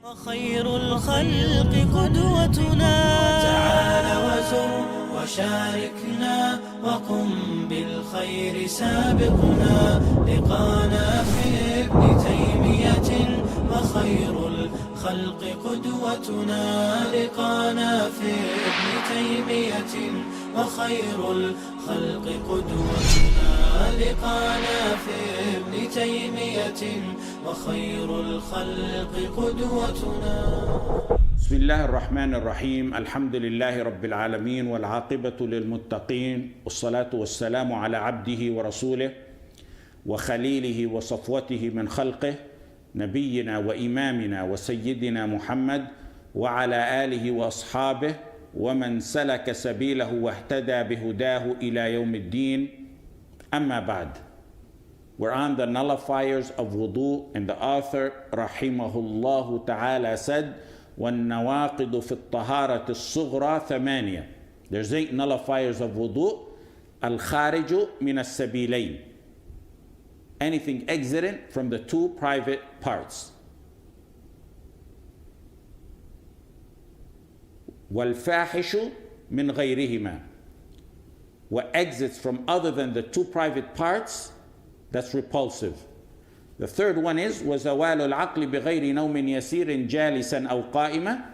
وخير الخلق قدوتنا تعال وزر وشاركنا وقم بالخير سابقنا لقانا في ابن تيمية وخير الخلق قدوتنا لقانا في ابن تيمية وخير الخلق قدوتنا لقانا في ابن تيمية وخير الخلق قدوتنا. بسم الله الرحمن الرحيم. الحمد لله رب العالمين والعاقبة للمتقين والصلاة والسلام على عبده ورسوله وخليله وصفوته من خلقه نبينا وإمامنا وسيدنا محمد وعلى آله وأصحابه ومن سلك سبيله واهتدى بهداه إلى يوم الدين. أما بعد. We're on the nullifiers of wudu, and the author rahimahullah ta'ala said, وَالنَّوَاقِدُ فِي الطَّهَارَةِ الصُّغْرَى ثَمَانِيَةٌ. There's 8 nullifiers of wudu. الْخَارِجُ مِنَ السَّبِيلَيْنِ. Anything exigent from the 2 private parts. وَالْفَاحِشُ مِنْ غَيْرِهِمَا. What exits from other than the 2 private parts, that's repulsive. The third one is وَزَوَالُ الْعَقْلِ بِغَيْرِ نَوْمٍ يَسِيرٍ جَالِسًا أَوْ قَائِمًا.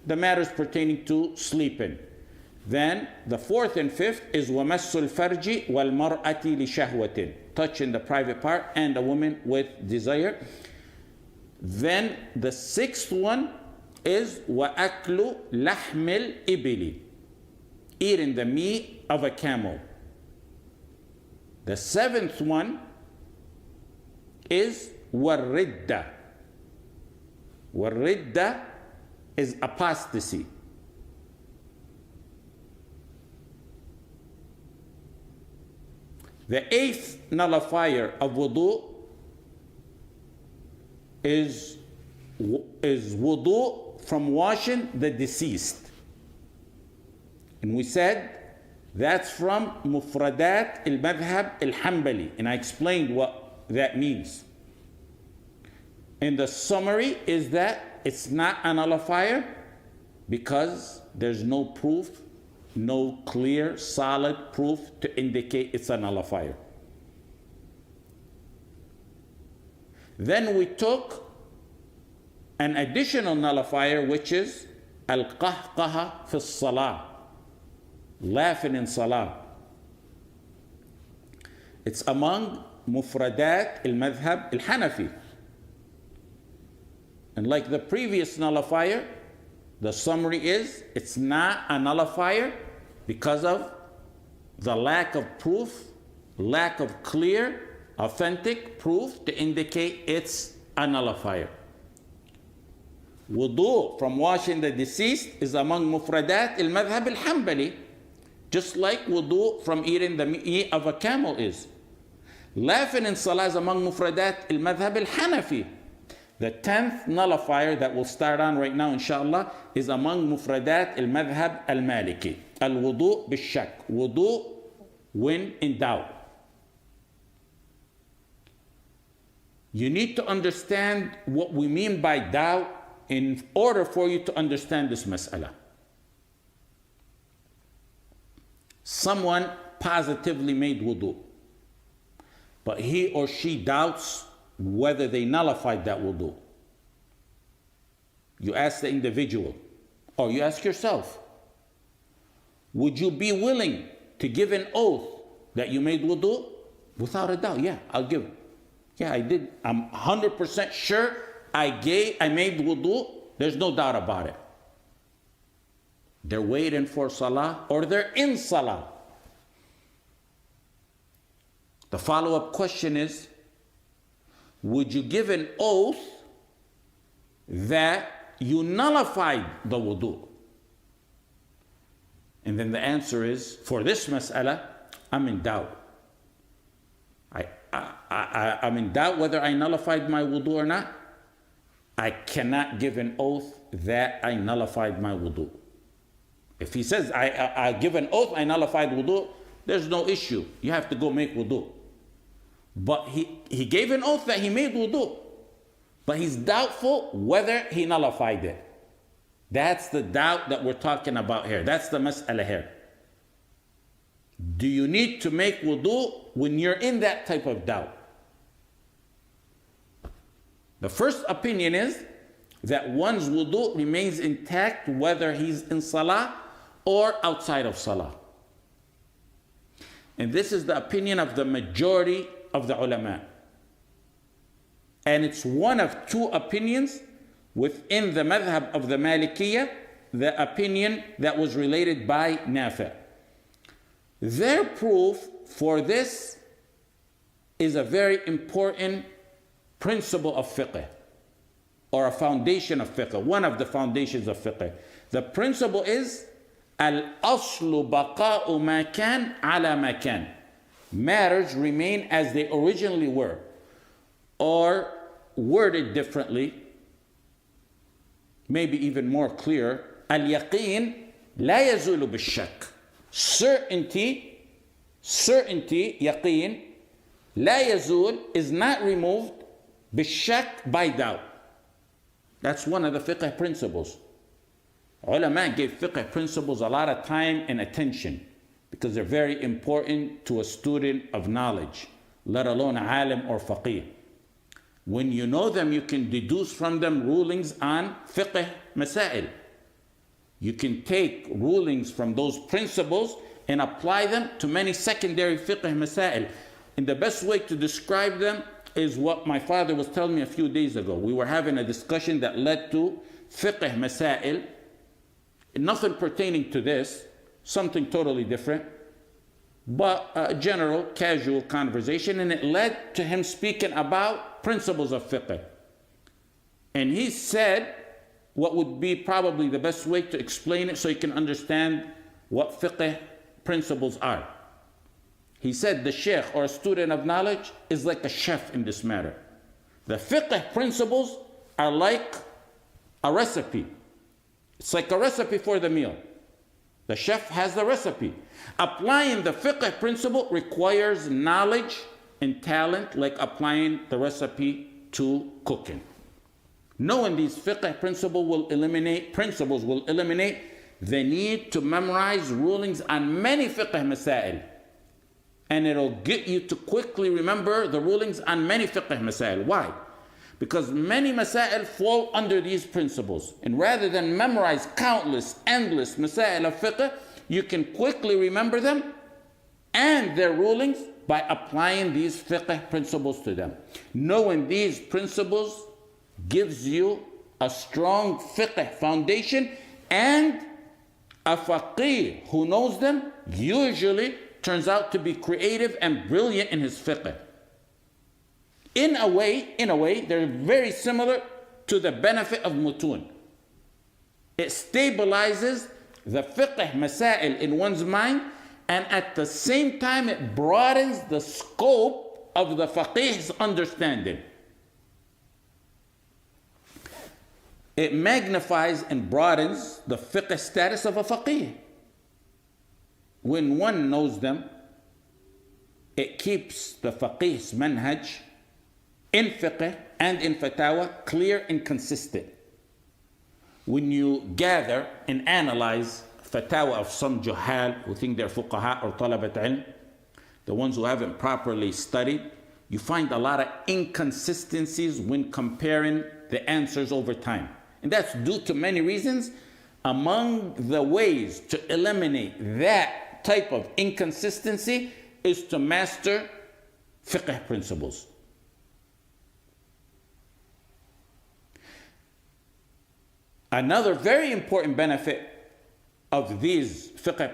The matters pertaining to sleeping. Then the 4th and 5th is وَمَسُّ الْفَرْجِ وَالْمَرْأَةِ لِشَهْوَةٍ. Touching the private part and a woman with desire. Then the 6th one is وَأَكْلُ لَحْمِ الْإِبِلِ. Eating the meat of a camel. The 7th one is وَالرِّدَّةِ. وَالرِّدَّةِ is apostasy. The 8th nullifier of wudu is wudu from washing the deceased. And we said that's from mufradat al-madhhab al-hanbali, and I explained what that means. And the summary is that it's not a nullifier because there's no proof, no clear, solid proof to indicate it's a nullifier. Then we took an additional nullifier, which is al-qahqaha fi as-salah. Laughing in salah. It's among mufradat al-madhhab al-hanafi. And like the previous nullifier, the summary is it's not a nullifier because of the lack of proof, lack of clear, authentic proof to indicate it's a nullifier. Wudu from washing the deceased is among mufradat al-madhhab al-hanbali. Just like wudu from eating the meat of a camel is. Laughing in salah is among mufradat al-madhhab al-hanafi. The 10th nullifier that we'll start on right now inshallah is among mufradat al-madhhab al-maliki. Al-wudu bil-shak. Wudu when in doubt. You need to understand what we mean by doubt in order for you to understand this mas'ala. Someone positively made wudu, but he or she doubts whether they nullified that wudu. You ask the individual, or you ask yourself, would you be willing to give an oath that you made wudu? Without a doubt, yeah, I'll give it. Yeah, I did. I'm 100% sure I made wudu. There's no doubt about it. They're waiting for salah or they're in salah. The follow-up question is, would you give an oath that you nullified the wudu? And then the answer is, for this mas'ala, I'm in doubt. I'm in doubt whether I nullified my wudu or not. I cannot give an oath that I nullified my wudu. If he says, I give an oath I nullified wudu, there's no issue. You have to go make wudu. But he gave an oath that he made wudu. but he's doubtful whether he nullified it. That's the doubt that we're talking about here. That's the mas'ala here. Do you need to make wudu when you're in that type of doubt? The first opinion is that one's wudu remains intact whether he's in salah or outside of salah. And this is the opinion of the majority of the ulama. And it's one of two opinions within the madhab of the Malikiyyah, the opinion that was related by Nafi'. Their proof for this is a very important principle of fiqh, or a foundation of fiqh, one of the foundations of fiqh. The principle is al-aslu baqa'u ma kan ala ma kan. Matters remain as they originally were, or worded differently, maybe even more clear, al-yaqeen la yazulu bil-shak. Certainty, yaqeen, la yazul, is not removed bil-shak, by doubt. That's one of the fiqh principles. Ulama gave fiqh principles a lot of time and attention because they're very important to a student of knowledge, let alone alim or faqih. When you know them, you can deduce from them rulings on fiqh masail. You can take rulings from those principles and apply them to many secondary fiqh masail. And the best way to describe them is what my father was telling me a few days ago. We were having a discussion that led to fiqh masail, nothing pertaining to this, something totally different, but a general, casual conversation, and it led to him speaking about principles of fiqh. And he said what would be probably the best way to explain it so you can understand what fiqh principles are. He said the Shaykh, or a student of knowledge, is like a chef in this matter. The fiqh principles are like a recipe. It's like a recipe for the meal. The chef has the recipe. Applying the fiqh principle requires knowledge and talent, like applying the recipe to cooking. Knowing these fiqh principles will eliminate the need to memorize rulings on many fiqh masail. And it'll get you to quickly remember the rulings on many fiqh masail. Why? Because many masail fall under these principles. And rather than memorize countless, endless masail of fiqh, you can quickly remember them and their rulings by applying these fiqh principles to them. Knowing these principles gives you a strong fiqh foundation, and a faqih who knows them usually turns out to be creative and brilliant in his fiqh. In a way, they're very similar to the benefit of mutun. It stabilizes the fiqh masail in one's mind, and at the same time it broadens the scope of the faqih's understanding. It magnifies and broadens the fiqh status of a faqih. When one knows them, it keeps the faqih's manhaj in fiqh and in fatawa clear and consistent. When you gather and analyze fatawa of some juhal who think they're fuqaha or talabat ilm, the ones who haven't properly studied, you find a lot of inconsistencies when comparing the answers over time. And that's due to many reasons. Among the ways to eliminate that type of inconsistency is to master fiqh principles. Another very important benefit of these fiqh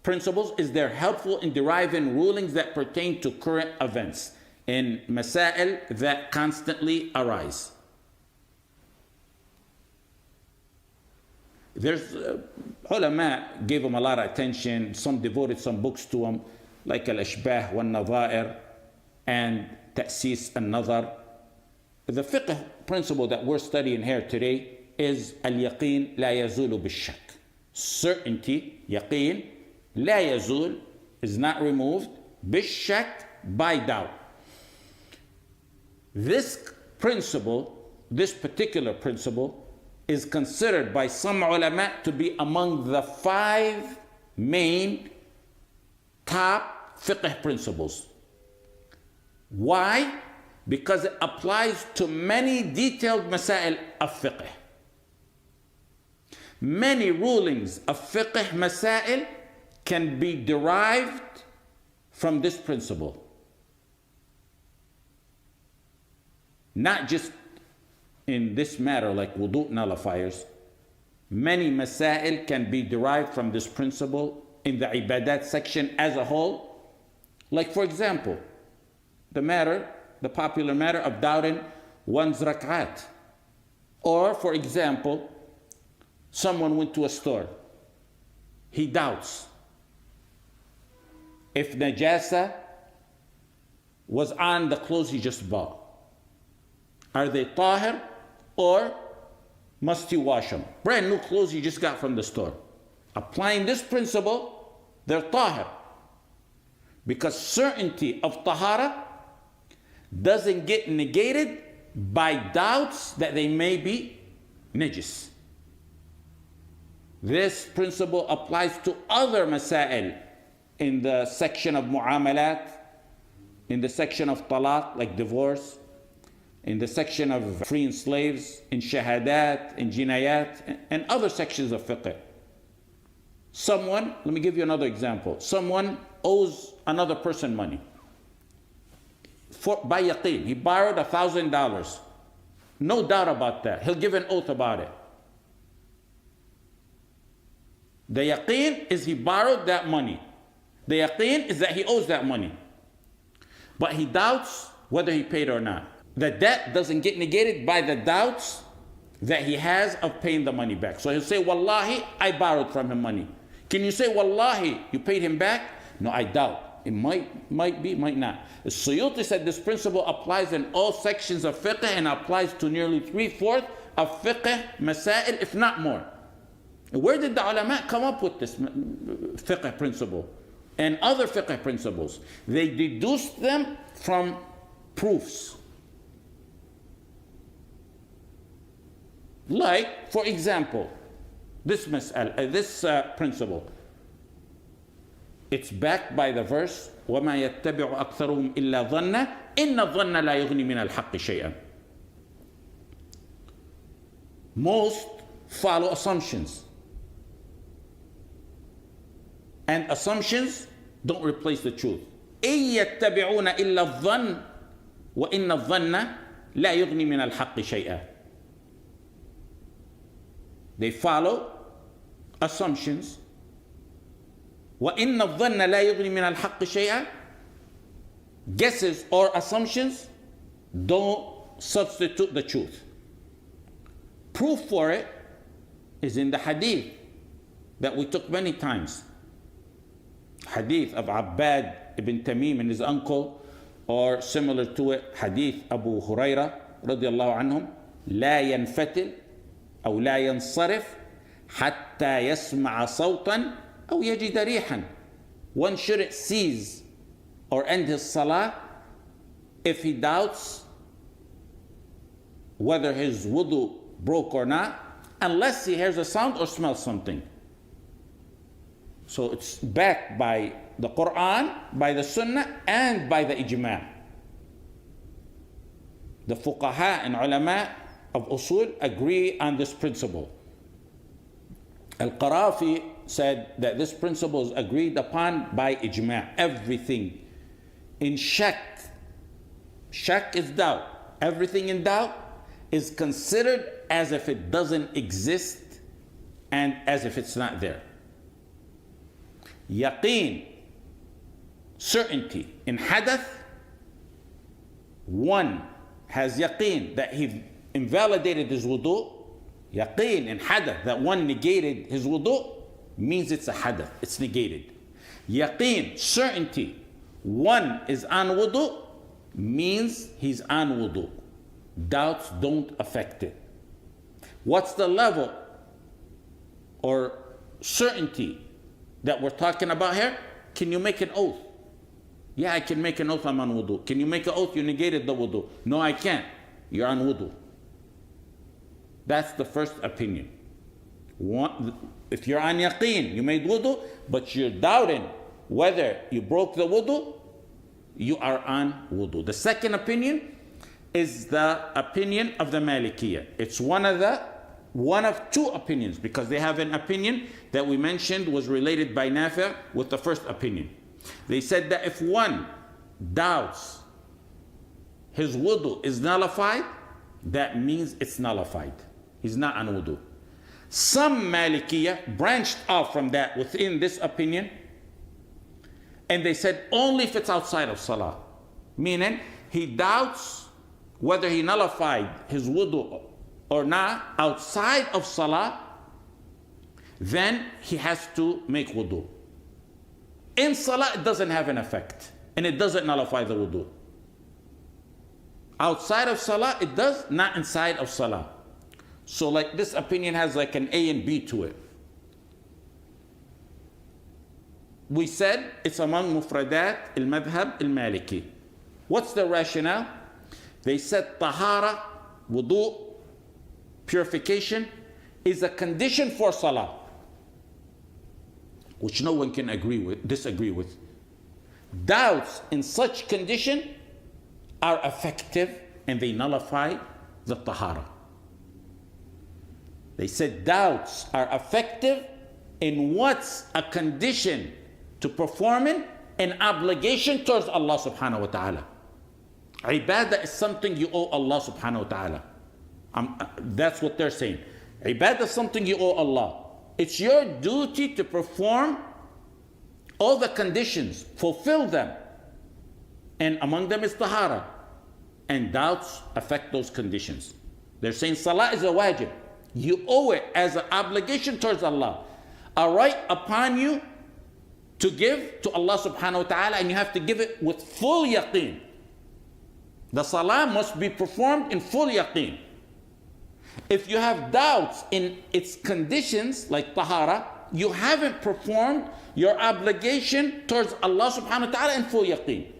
principles is they're helpful in deriving rulings that pertain to current events in masail that constantly arise. There's ulama gave them a lot of attention. Some devoted some books to them, like Al-Ashbah wal-Nadha'ir and Ta'sis al-Nazar. The fiqh principle that we're studying here today is al-yaqeen la yazulu bil-shak. Certainty, yaqeen, la yazul, is not removed, bil-shak, by doubt. This principle, this particular principle, is considered by some ulama to be among the 5 main top fiqh principles. Why? Because it applies to many detailed masail of fiqh. Many rulings of fiqh masail can be derived from this principle. Not just in this matter like wudu nullifiers. Many masail can be derived from this principle in the ibadat section as a whole. Like for example, the popular matter of doubting one's rak'at. Or for example, someone went to a store. He doubts if najasa was on the clothes he just bought. Are they tahir or must he wash them? Brand new clothes he just got from the store. Applying this principle, they're tahir. Because certainty of tahara doesn't get negated by doubts that they may be najis. This principle applies to other masail in the section of mu'amalat, in the section of talaq, like divorce, in the section of freeing slaves, in shahadat, in jinayat, and other sections of fiqh. Someone, let me give you another example. Someone owes another person money. By yaqeen, he borrowed $1,000. No doubt about that. He'll give an oath about it. The yaqeen is he borrowed that money. The yaqeen is that he owes that money. But he doubts whether he paid or not. The debt doesn't get negated by the doubts that he has of paying the money back. So he'll say, Wallahi, I borrowed from him money. Can you say, Wallahi, you paid him back? No, I doubt. It might be, might not. Suyuti said this principle applies in all sections of fiqh and applies to nearly 3/4 of fiqh masail, if not more. Where did the ulama come up with this fiqh principle and other fiqh principles? They deduced them from proofs. Like, for example, this principle. It's backed by the verse, وَمَا يَتَّبِعُ أَكْثَرُهُمْ إِلَّا ظَنَّ إِنَّ الظَّنَّ لَا يُغْنِي مِنَ الْحَقِّ شَيْئًا. Most follow assumptions. And assumptions don't replace the truth. إِن يَتَّبِعُونَ إِلَّا الظَّنَّ وَإِنَّ الظَّنَّ لَا يُغْنِي مِنَ الْحَقِّ شَيْئًا. They follow assumptions. وَإِنَّ الظَّنَّ لَا يُغْنِي مِنَ الْحَقِّ شَيْئًا. Guesses or assumptions don't substitute the truth. Proof for it is in the hadith that we took many times. Hadith of Abbad ibn Tamim and his uncle, or similar to it, hadith Abu Huraira radiallahu anhum, لا ينفتل أو لا ينصرف حتى يسمع صوتا أو يجد ريحا. One shouldn't cease or end his salah if he doubts whether his wudu broke or not, unless he hears a sound or smells something. So it's backed by the Quran, by the Sunnah, and by the Ijma'. The fuqaha and ulama of usul agree on this principle. Al-Qarafi said that this principle is agreed upon by ijma'. Everything in shak is doubt. Everything in doubt is considered as if it doesn't exist and as if it's not there. Yaqeen, certainty. In hadath, one has yaqeen that he invalidated his wudu. Yaqeen in hadath, that one negated his wudu, means it's a hadath, it's negated. Yaqeen, certainty, one is on wudu, means he's on wudu. Doubts don't affect it. What's the level or certainty that we're talking about here? Can you make an oath? Yeah, I can make an oath I'm on wudu. Can you make an oath you negated the wudu? No, I can't. you're on wudu. That's the first opinion. If you're on yaqeen, you made wudu, but you're doubting whether you broke the wudu, you are on wudu. The second opinion is the opinion of the Malikiyah. It's one of two opinions, because they have an opinion that we mentioned was related by Nafi' with the first opinion. They said that if one doubts his wudu is nullified, that means it's nullified. He's not on wudu. Some Malikiyah branched off from that within this opinion, and they said only if it's outside of salah. Meaning, he doubts whether he nullified his wudu or not outside of salah, then he has to make wudu. In salah, it doesn't have an effect, and it doesn't nullify the wudu. Outside of salah, it does, not inside of salah. So like this opinion has like an A and B to it. We said it's among mufradat al-madhhab al-maliki. What's the rationale? They said tahara, wudu, purification, is a condition for salah, which no one can disagree with. Doubts in such condition are effective, and they nullify the tahara. They said doubts are effective in what's a condition to performing an obligation towards Allah subhanahu wa ta'ala. Ibadah is something you owe Allah subhanahu wa ta'ala. That's what they're saying. Ibadah is something you owe Allah. It's your duty to perform all the conditions, fulfill them. And among them is tahara. And doubts affect those conditions. They're saying salah is a wajib. You owe it as an obligation towards Allah. A right upon you to give to Allah subhanahu wa ta'ala, and you have to give it with full yaqeen. The salah must be performed in full yaqeen. If you have doubts in its conditions, like tahara, you haven't performed your obligation towards Allah subhanahu wa ta'ala in full yaqeen.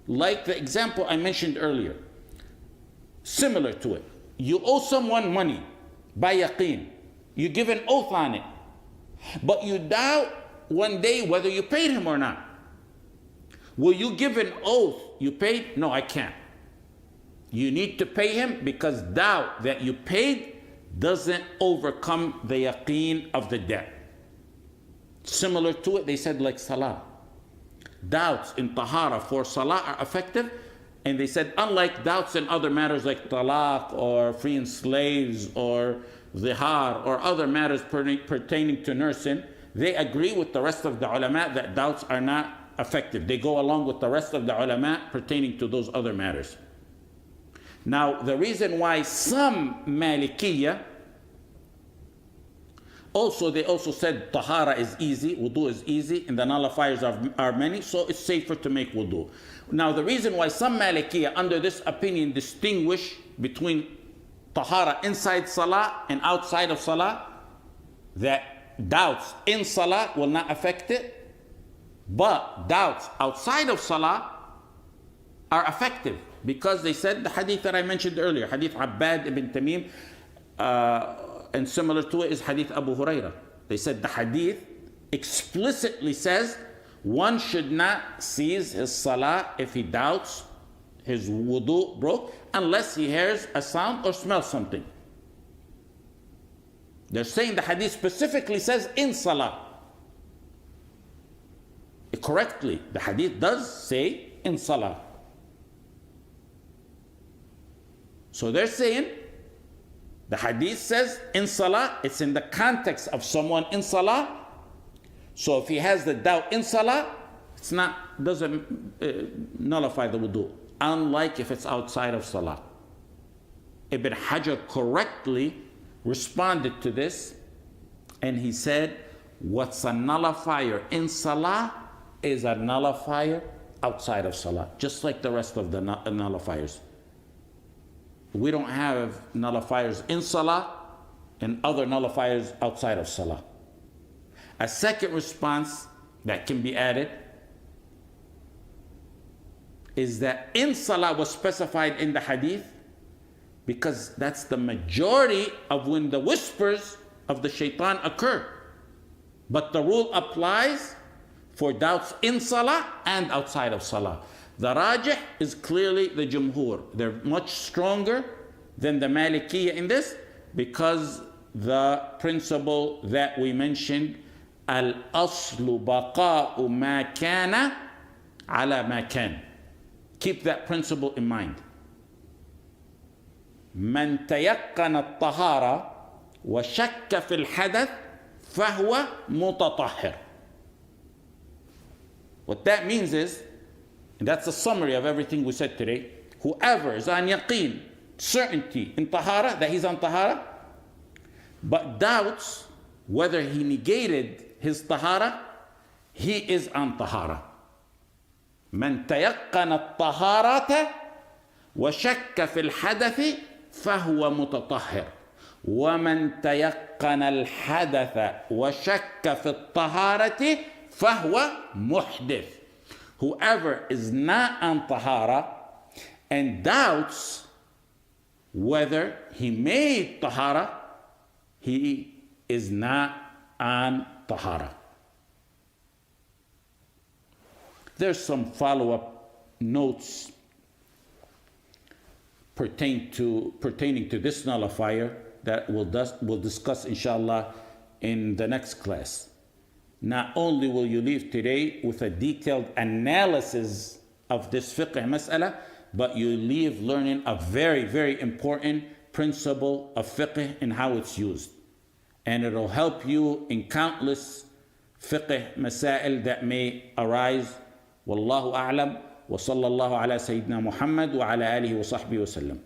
Like the example I mentioned earlier. Similar to it. You owe someone money by yaqeen. You give an oath on it. But you doubt one day whether you paid him or not. Will you give an oath you paid? No, I can't. You need to pay him, because doubt that you paid doesn't overcome the yaqeen of the debt. Similar to it, they said like salah. Doubts in tahara for salah are effective, and they said unlike doubts in other matters like talaq or freeing slaves or zihar or other matters pertaining to nursing, they agree with the rest of the ulama that doubts are not effective. They go along with the rest of the ulama pertaining to those other matters. Now, the reason why some Malikiyah they also said tahara is easy, wudu is easy, and the nullifiers are many, so it's safer to make wudu. Now, the reason why some Malikiyah under this opinion distinguish between tahara inside salah and outside of salah, that doubts in salah will not affect it, but doubts outside of salah are effective, because they said the hadith that I mentioned earlier, hadith Abbad ibn Tamim, and similar to it is hadith Abu Hurairah. They said the hadith explicitly says one should not cease his salah if he doubts his wudu broke, unless he hears a sound or smells something. They're saying the hadith specifically says in salah. Correctly, the hadith does say in salah. So they're saying the hadith says in salah, it's in the context of someone in salah. So if he has the doubt in salah, doesn't nullify the wudu, unlike if it's outside of salah. Ibn Hajar correctly responded to this, and he said, what's a nullifier in salah is a nullifier outside of salah, just like the rest of the nullifiers. We don't have nullifiers in salah and other nullifiers outside of salah. A second response that can be added is that in salah was specified in the hadith because that's the majority of when the whispers of the shaitan occur. But the rule applies for doubts in salah and outside of salah. The rajih is clearly the jumhur. They're much stronger than the Malikiya in this, because the principle that we mentioned, al-aslu baqa'u ma kana ala ma kan. Keep that principle in mind. من تيقن الطهارة وشك في الحدث فهو متطهر. What that means is, and that's a summary of everything we said today, whoever is on yaqeen, certainty in tahara, that he's on tahara, but doubts whether he negated his tahara, he is on tahara. من تيقن الطهارة وشك في الحدث فهو متطهر ومن تيقن الحدث وشك في الطهارة فهو محدث. Whoever is not on tahara and doubts whether he made tahara, he is not on tahara. There's some follow-up notes pertaining to this nullifier that we'll discuss inshallah in the next class. Not only will you leave today with a detailed analysis of this fiqh mas'ala, but you leave learning a very, very important principle of fiqh and how it's used. And it'll help you in countless fiqh masail that may arise. Wallahu a'lam. Wa sallallahu ala Sayyidina Muhammad wa ala alihi wa sahbihi wa sallam.